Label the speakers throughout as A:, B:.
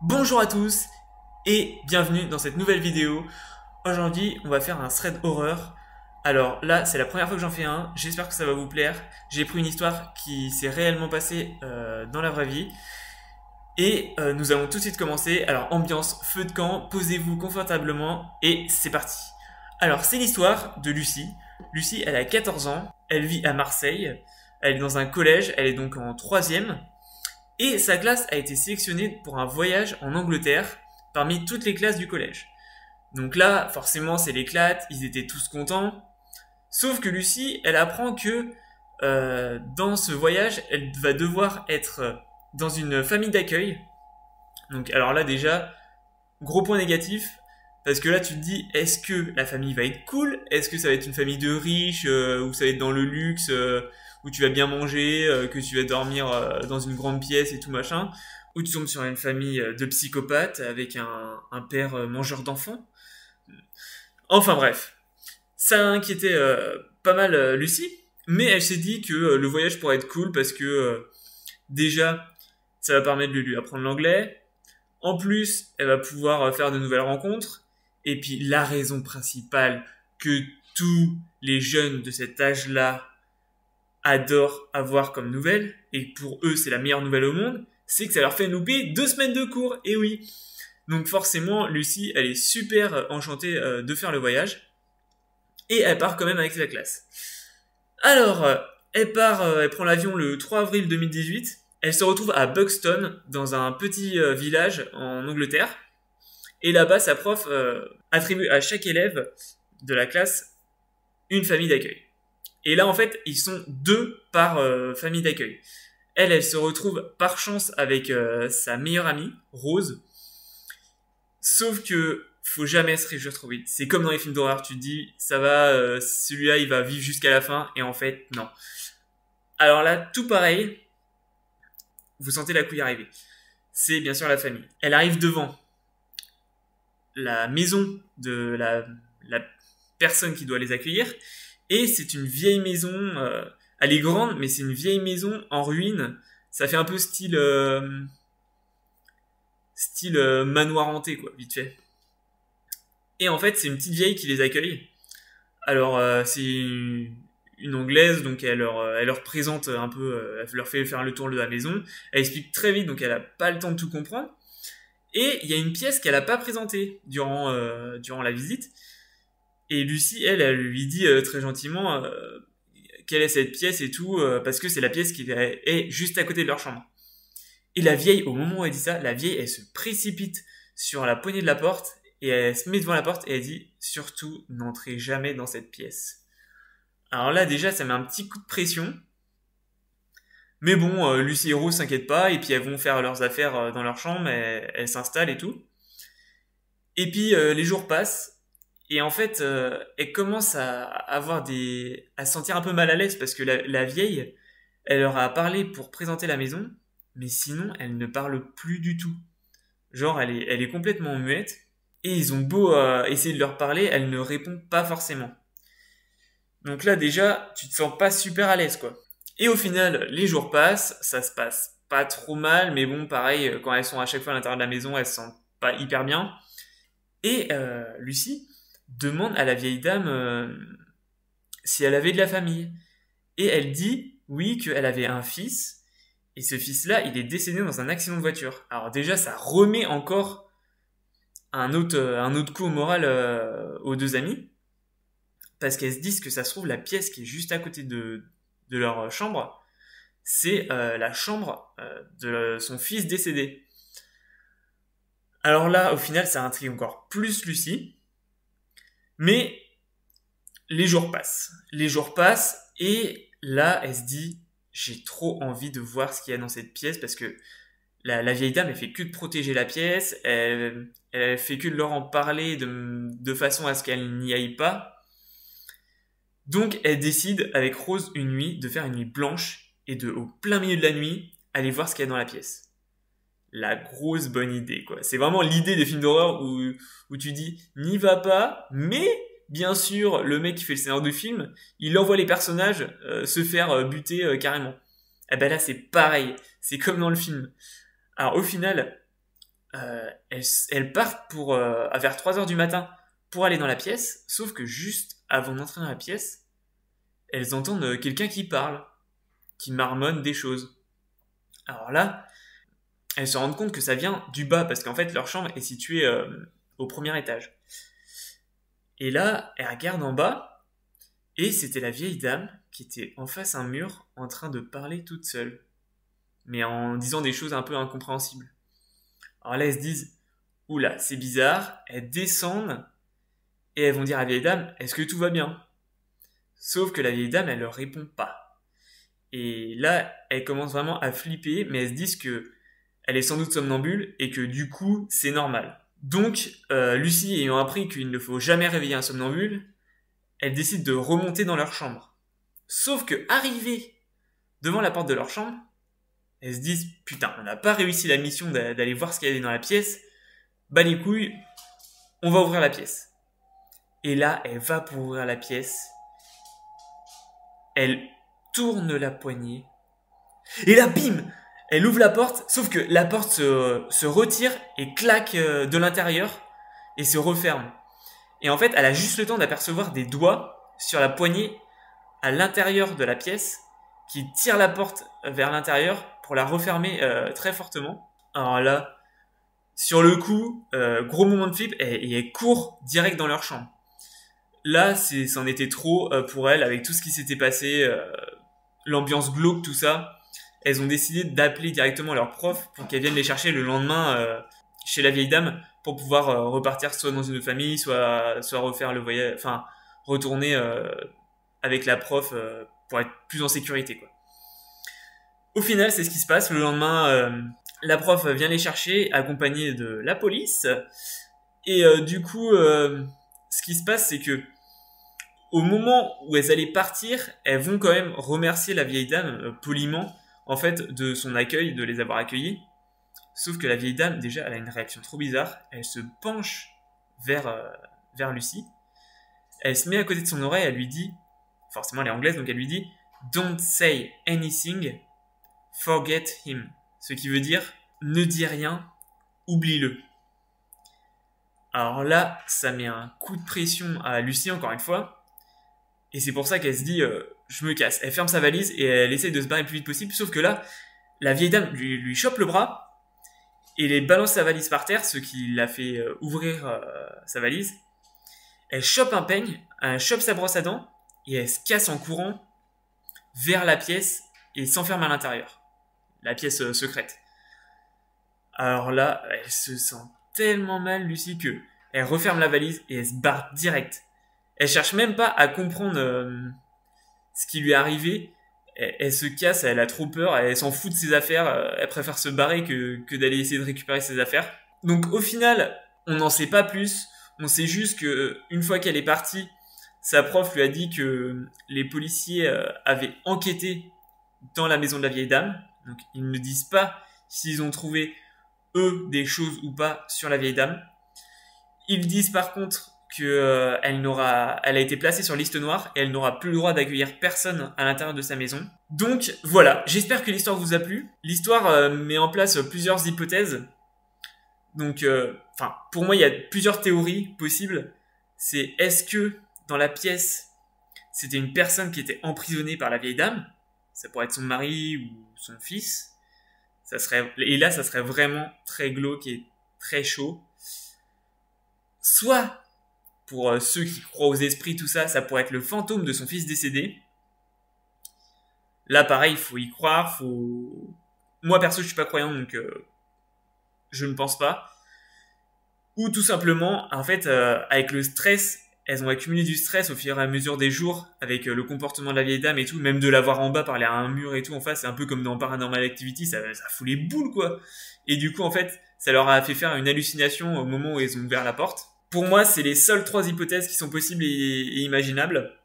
A: Bonjour à tous et bienvenue dans cette nouvelle vidéo. Aujourd'hui, on va faire un thread horreur. Alors là, c'est la première fois que j'en fais un. J'espère que ça va vous plaire. J'ai pris une histoire qui s'est réellement passée dans la vraie vie. Et nous allons tout de suite commencer. Alors, ambiance, feu de camp, posez-vous confortablement et c'est parti. Alors, c'est l'histoire de Lucie. Lucie, elle a 14 ans. Elle vit à Marseille. Elle est dans un collège. Elle est donc en troisième. Et sa classe a été sélectionnée pour un voyage en Angleterre parmi toutes les classes du collège. Donc là, forcément, c'est l'éclate, ils étaient tous contents. Sauf que Lucie, elle apprend que dans ce voyage, elle va devoir être dans une famille d'accueil. Donc alors là déjà, gros point négatif, parce que là tu te dis, est-ce que la famille va être cool? Est-ce que ça va être une famille de riches, ou ça va être dans le luxe, où tu vas bien manger, que tu vas dormir dans une grande pièce et tout machin? Ou tu tombes sur une famille de psychopathes avec un père mangeur d'enfants? Enfin bref, ça a inquiété pas mal Lucie, mais elle s'est dit que le voyage pourrait être cool parce que déjà, ça va permettre de lui apprendre l'anglais. En plus, elle va pouvoir faire de nouvelles rencontres. Et puis la raison principale que tous les jeunes de cet âge-là adorent avoir comme nouvelle, et pour eux c'est la meilleure nouvelle au monde, c'est que ça leur fait louper 2 semaines de cours. Et oui. Donc forcément, Lucie, elle est super enchantée de faire le voyage. Et elle part quand même avec sa classe. Alors, elle prend l'avion le 3 avril 2018. Elle se retrouve à Buxton, dans un petit village en Angleterre. Et là-bas, sa prof attribue à chaque élève de la classe une famille d'accueil. Et là, en fait, ils sont deux par famille d'accueil. Elle se retrouve par chance avec sa meilleure amie, Rose. Sauf que faut jamais se réjouir trop vite. C'est comme dans les films d'horreur, tu te dis, ça va, celui-là, il va vivre jusqu'à la fin, et en fait, non. Alors là, tout pareil, vous sentez la couille arriver. C'est bien sûr la famille. Elle arrive devant la maison de la personne qui doit les accueillir, et c'est une vieille maison, elle est grande, mais c'est une vieille maison en ruine. Ça fait un peu style manoir hanté, quoi, vite fait. Et en fait, c'est une petite vieille qui les accueille. Alors, c'est une anglaise, donc elle leur présente un peu, elle leur fait faire le tour de la maison. Elle explique très vite, donc elle a pas le temps de tout comprendre. Et il y a une pièce qu'elle a pas présentée durant la visite. Et Lucie, elle lui dit très gentiment quelle est cette pièce et tout, parce que c'est la pièce qui est juste à côté de leur chambre. Et la vieille, au moment où elle dit ça, la vieille, elle se précipite sur la poignée de la porte et elle se met devant la porte et elle dit surtout n'entrez jamais dans cette pièce. Alors là déjà ça met un petit coup de pression, mais bon Lucie et Rose s'inquiètent pas et puis elles vont faire leurs affaires dans leur chambre, elles s'installent et tout. Et puis les jours passent et en fait elles commencent à se sentir un peu mal à l'aise parce que la vieille elle leur a parlé pour présenter la maison, mais sinon elle ne parle plus du tout. Genre elle est complètement muette. Et ils ont beau essayer de leur parler, elle ne répond pas forcément. Donc là déjà, tu te sens pas super à l'aise quoi. Et au final, les jours passent, ça se passe pas trop mal, mais bon, pareil, quand elles sont à chaque fois à l'intérieur de la maison, elles se sentent pas hyper bien. Et Lucie demande à la vieille dame si elle avait de la famille. Et elle dit oui, qu'elle avait un fils, et ce fils-là, il est décédé dans un accident de voiture. Alors déjà, ça remet encore un autre coup au moral aux deux amies, parce qu'elles se disent que ça se trouve la pièce qui est juste à côté de leur chambre, c'est la chambre de son fils décédé. Alors là, au final, ça intrigue encore plus Lucie, mais les jours passent, et là, elle se dit, j'ai trop envie de voir ce qu'il y a dans cette pièce, parce que la vieille dame, elle fait que de protéger la pièce, elle fait que de leur en parler de façon à ce qu'elle n'y aille pas. Donc elle décide avec Rose une nuit de faire une nuit blanche et au plein milieu de la nuit, aller voir ce qu'il y a dans la pièce. La grosse bonne idée, quoi. C'est vraiment l'idée des films d'horreur où tu dis n'y va pas, mais bien sûr, le mec qui fait le scénario du film, il envoie les personnages se faire buter carrément. Et ben là, c'est pareil. C'est comme dans le film. Alors au final, elles partent vers 3 heures du matin pour aller dans la pièce, sauf que juste avant d'entrer dans la pièce, elles entendent quelqu'un qui parle, qui marmonne des choses. Alors là, elles se rendent compte que ça vient du bas, parce qu'en fait, leur chambre est située au premier étage. Et là, elles regardent en bas, et c'était la vieille dame qui était en face d'un mur, en train de parler toute seule, mais en disant des choses un peu incompréhensibles. Alors là, elles se disent, oula, c'est bizarre, elles descendent, et elles vont dire à la vieille dame, est-ce que tout va bien? Sauf que la vieille dame, elle leur répond pas. Et là, elles commencent vraiment à flipper, mais elles se disent que elle est sans doute somnambule et que du coup, c'est normal. Donc, Lucie ayant appris qu'il ne faut jamais réveiller un somnambule, elle décide de remonter dans leur chambre. Sauf que, arrivée devant la porte de leur chambre, elles se disent, putain, on n'a pas réussi la mission d'aller voir ce qu'il y avait dans la pièce, bah les couilles, on va ouvrir la pièce. Et là, elle va pour ouvrir la pièce, elle tourne la poignée, et là, bim, elle ouvre la porte, sauf que la porte se retire et claque de l'intérieur et se referme. Et en fait, elle a juste le temps d'apercevoir des doigts sur la poignée à l'intérieur de la pièce qui tirent la porte vers l'intérieur pour la refermer très fortement. Alors là, sur le coup, gros moment de flip et elle court direct dans leur chambre. Là, c'en était trop pour elle avec tout ce qui s'était passé, l'ambiance glauque, tout ça. Elles ont décidé d'appeler directement leur prof pour qu'elle vienne les chercher le lendemain chez la vieille dame pour pouvoir repartir soit dans une autre famille, soit refaire le voyage, enfin retourner avec la prof pour être plus en sécurité, quoi. Au final, c'est ce qui se passe. Le lendemain, la prof vient les chercher accompagnée de la police et du coup, ce qui se passe, c'est que au moment où elles allaient partir, elles vont quand même remercier la vieille dame poliment, en fait, de son accueil, de les avoir accueillis. Sauf que la vieille dame, déjà, elle a une réaction trop bizarre. Elle se penche vers Lucie. Elle se met à côté de son oreille, elle lui dit, forcément elle est anglaise, donc elle lui dit « Don't say anything, forget him ». Ce qui veut dire « Ne dis rien, oublie-le ». Alors là, ça met un coup de pression à Lucie, encore une fois. Et c'est pour ça qu'elle se dit je me casse. Elle ferme sa valise et elle essaye de se barrer le plus vite possible. Sauf que là, la vieille dame lui chope le bras et elle balance sa valise par terre, ce qui l'a fait ouvrir sa valise. Elle chope un peigne, elle chope sa brosse à dents et elle se casse en courant vers la pièce et s'enferme à l'intérieur. La pièce secrète. Alors là, elle se sent tellement mal, Lucie, que elle referme la valise et elle se barre direct. Elle cherche même pas à comprendre ce qui lui est arrivé. Elle se casse, elle a trop peur, elle s'en fout de ses affaires, elle préfère se barrer que d'aller essayer de récupérer ses affaires. Donc au final, on n'en sait pas plus. On sait juste que une fois qu'elle est partie, sa prof lui a dit que les policiers avaient enquêté dans la maison de la vieille dame. Donc ils ne disent pas s'ils ont trouvé eux des choses ou pas sur la vieille dame. Ils disent par contre que elle a été placée sur liste noire et elle n'aura plus le droit d'accueillir personne à l'intérieur de sa maison. Donc voilà, j'espère que l'histoire vous a plu. L'histoire met en place plusieurs hypothèses. Donc, pour moi, il y a plusieurs théories possibles. C'est est-ce que dans la pièce, c'était une personne qui était emprisonnée par la vieille dame? Ça pourrait être son mari ou son fils. Et là, ça serait vraiment très glauque et très chaud. Soit, pour ceux qui croient aux esprits, tout ça, ça pourrait être le fantôme de son fils décédé. Là, pareil, il faut y croire. Moi, perso, je suis pas croyant, donc je ne pense pas. Ou tout simplement, en fait, avec le stress, elles ont accumulé du stress au fur et à mesure des jours, avec le comportement de la vieille dame et tout, même de la voir en bas parler à un mur et tout, en face, c'est un peu comme dans Paranormal Activity, ça fout les boules, quoi. Et du coup, en fait, ça leur a fait faire une hallucination au moment où elles ont ouvert la porte. Pour moi, c'est les seules 3 hypothèses qui sont possibles et imaginables.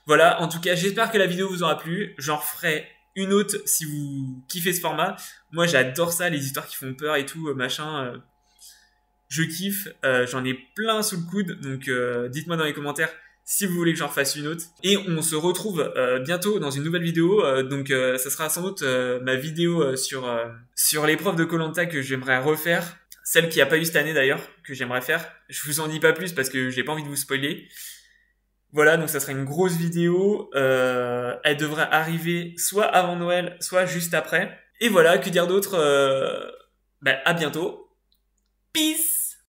A: Voilà, en tout cas, j'espère que la vidéo vous aura plu. J'en referai une autre si vous kiffez ce format. Moi, j'adore ça, les histoires qui font peur et tout, machin. Je kiffe, j'en ai plein sous le coude, donc dites-moi dans les commentaires si vous voulez que j'en refasse une autre. Et on se retrouve bientôt dans une nouvelle vidéo, donc ça sera sans doute ma vidéo sur l'épreuve de Koh-Lanta que j'aimerais refaire. celle qui a pas eu cette année d'ailleurs, que j'aimerais faire. Je vous en dis pas plus parce que j'ai pas envie de vous spoiler. Voilà, donc ça sera une grosse vidéo. Elle devrait arriver soit avant Noël, soit juste après. Et voilà, que dire d'autre. À bientôt. Peace.